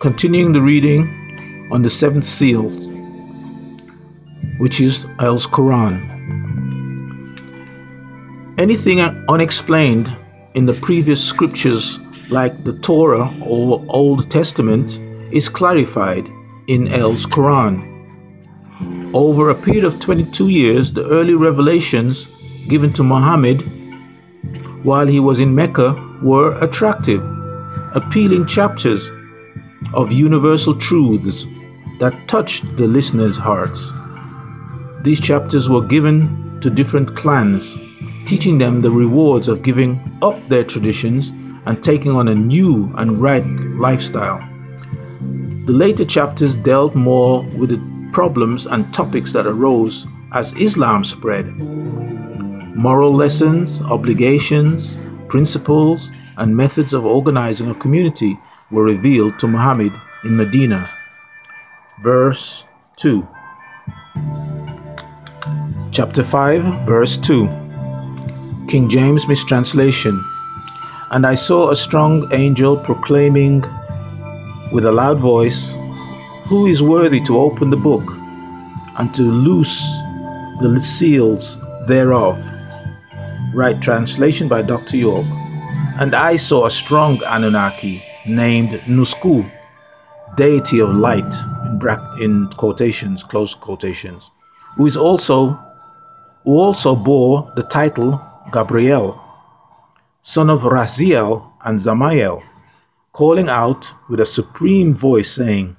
Continuing the reading on the seventh seal, which is EJIYL's Quran. Anything unexplained in the previous scriptures, like the Torah or Old Testament, is clarified in EJIYL's Quran. Over a period of 22 years, the early revelations given to Muhammad while he was in Mecca were attractive, appealing chapters of universal truths that touched the listeners' hearts. These chapters were given to different clans, teaching them the rewards of giving up their traditions and taking on a new and right lifestyle. The later chapters dealt more with the problems and topics that arose as Islam spread. Moral lessons, obligations, principles, and methods of organizing a community were revealed to Muhammad in Medina. Verse 2. Chapter 5, verse 2. King James mistranslation. And I saw a strong angel proclaiming with a loud voice, "Who is worthy to open the book and to loose the seals thereof?" Right translation by Dr. York. And I saw a strong Anunnaki named Nusku, deity of light, in quotations, close quotations, who also bore the title Gabriel, son of Raziel and Zamael, calling out with a supreme voice, saying,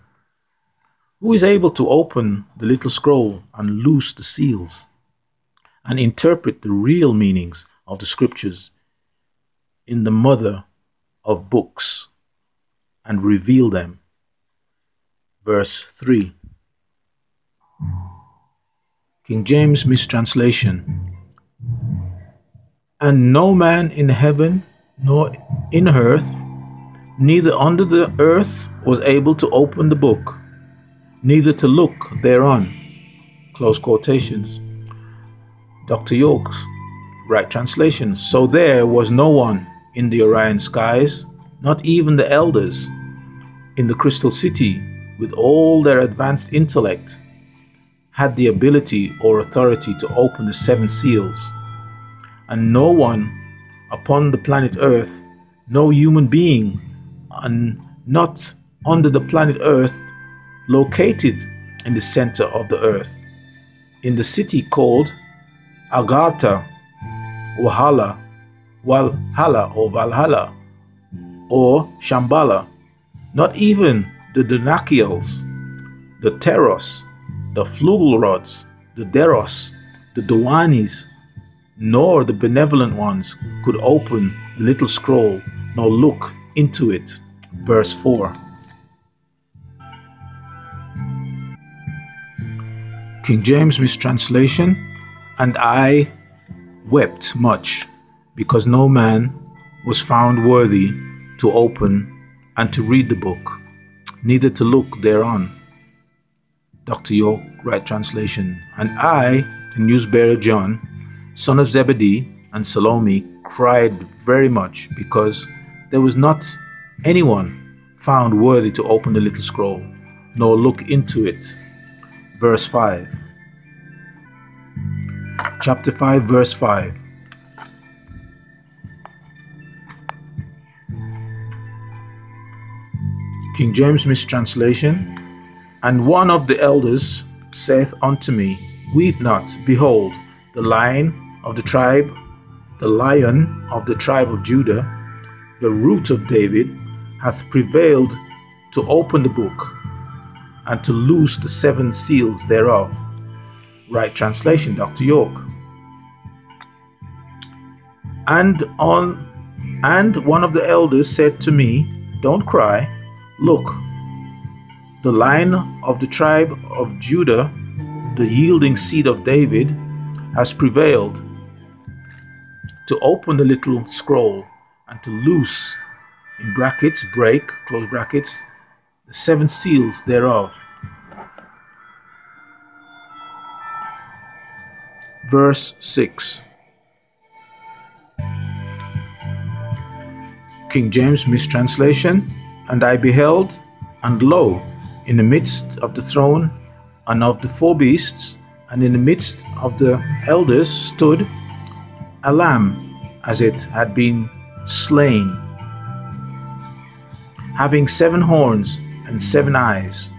"Who is able to open the little scroll and loose the seals, and interpret the real meanings of the scriptures in the mother of books, and reveal them?" Verse 3. King James mistranslation. And no man in heaven nor in earth, neither under the earth, was able to open the book, neither to look thereon. Close quotations. Dr. York's right translation. So there was no one in the Orion skies, not even the elders in the crystal city, with all their advanced intellect, had the ability or authority to open the seven seals. And no one upon the planet Earth, no human being, and not under the planet Earth, located in the center of the earth, in the city called Agartha, Valhalla, or Shambhala, not even the Dunakiels, the Teros, the Flugelrods, the Deros, the Duanis, nor the benevolent ones could open the little scroll, nor look into it. Verse 4. King James mistranslation. And I wept much, because no man was found worthy to open and to read the book, neither to look thereon. Dr. York, right translation. And I, the newsbearer John, son of Zebedee and Salome, cried very much, because there was not anyone found worthy to open the little scroll, nor look into it. Verse 5. Chapter 5, verse 5. King James mistranslation. And one of the elders saith unto me, Weep not, behold, the lion of the tribe of Judah, the root of David, hath prevailed to open the book, and to loose the seven seals thereof. Right translation, Dr. York. And one of the elders said to me, Don't cry, look, the lion of the tribe of Judah, the yielding seed of David, has prevailed to open the little scroll and to loose, in brackets, break, close brackets, the seven seals thereof. Verse 6. King James mistranslation. And I beheld, And lo, in the midst of the throne and of the four beasts, and in the midst of the elders stood a lamb as it had been slain, having 7 horns and 7 eyes,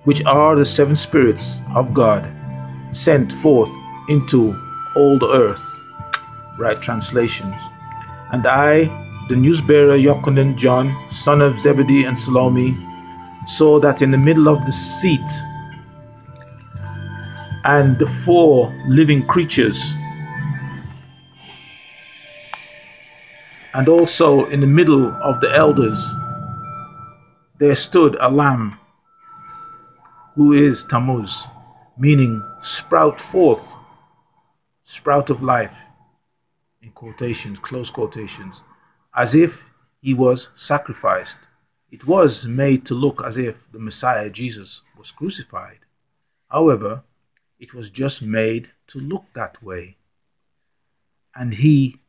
which are the 7 spirits of God, sent forth into all the earth. Right translations. And I, the newsbearer Yochanan John, son of Zebedee and Salome, saw that in the middle of the seat and the 4 living creatures, and also in the middle of the elders, there stood a lamb, who is Tammuz, meaning sprout forth, sprout of life, in quotations, close quotations, as if he was sacrificed. It was made to look as if the Messiah Jesus was crucified. However, it was just made to look that way. And he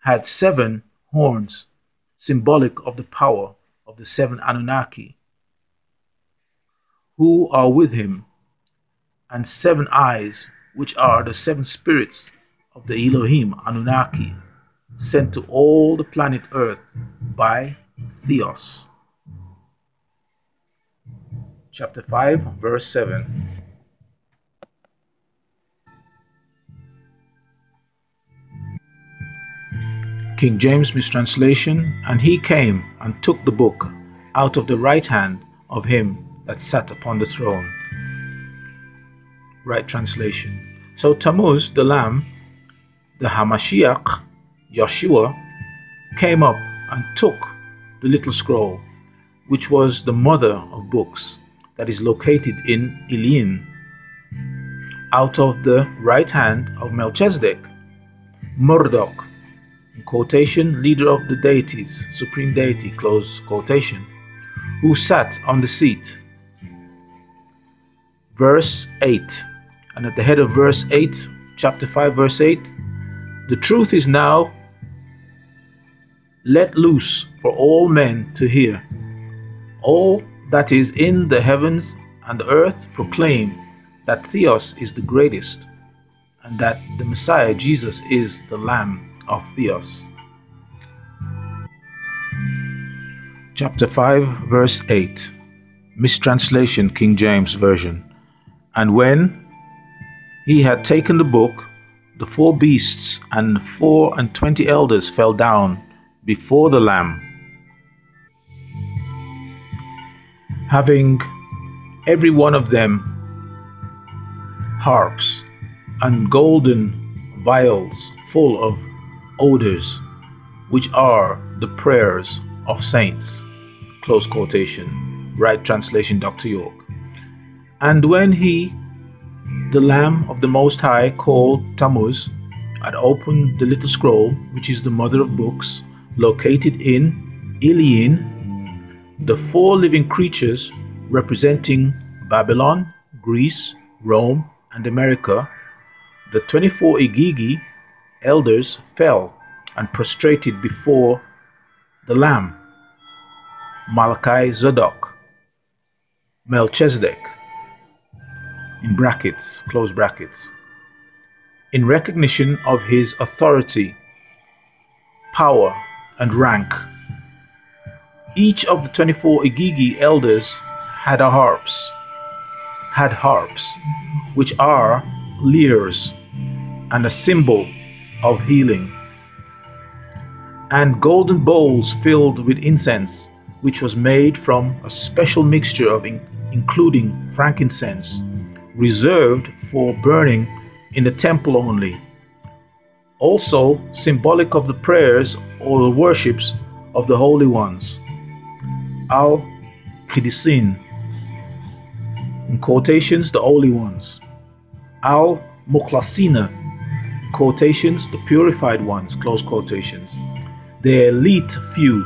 had 7 horns, symbolic of the power of the 7 Anunnaki, who are with him, and 7 eyes, which are the 7 spirits of the Elohim Anunnaki, sent to all the planet Earth by Theos. Chapter 5, verse 7. King James mistranslation, and he came and took the book out of the right hand of him that sat upon the throne. Right translation. So Tammuz, the lamb, the Hamashiach, Yeshua, came up and took the little scroll, which was the mother of books, that is located in Elin, out of the right hand of Melchizedek, Murdoch, in quotation, leader of the deities, supreme deity, close quotation, who sat on the seat. Verse 8, and at the head of verse 8, chapter 5, verse 8, the truth is now let loose for all men to hear. All that is in the heavens and the earth proclaim that Theos is the greatest, and that the Messiah Jesus is the Lamb of Theos. Chapter 5, verse 8, mistranslation, King James Version. And when he had taken the book, the 4 beasts and 24 elders fell down before the Lamb, having every one of them harps and golden vials full of odors, which are the prayers of saints. Close quotation. Right translation, Dr. York. And when he, the Lamb of the Most High, called Tammuz, had opened the little scroll, which is the mother of books, located in Ilion, the 4 living creatures representing Babylon, Greece, Rome, and America, the 24 Igigi elders fell and prostrated before the Lamb, Malachi Zadok, Melchizedek, in brackets, close brackets, in recognition of his authority, power, and rank. Each of the 24 Igigi elders had harps, which are lyres and a symbol of healing, and golden bowls filled with incense, which was made from a special mixture of including frankincense, reserved for burning in the temple only. Also symbolic of the prayers or the worships of the holy ones, Al-Qiddisin, in quotations, the holy ones, Al-Mukhlasina, quotations, the purified ones, close quotations, the elite few,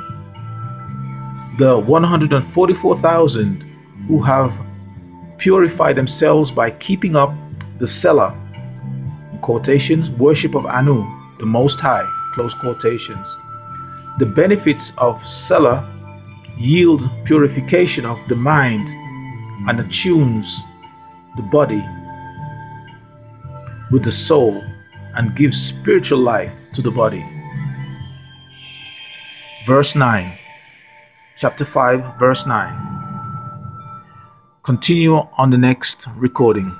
the 144,000 who have purified themselves by keeping up the Selah, in quotations, worship of Anu, the Most High, close quotations, The benefits of Selah yield purification of the mind and attunes the body with the soul and gives spiritual life to the body. Verse 9, chapter 5, verse 9. Continue on the next recording.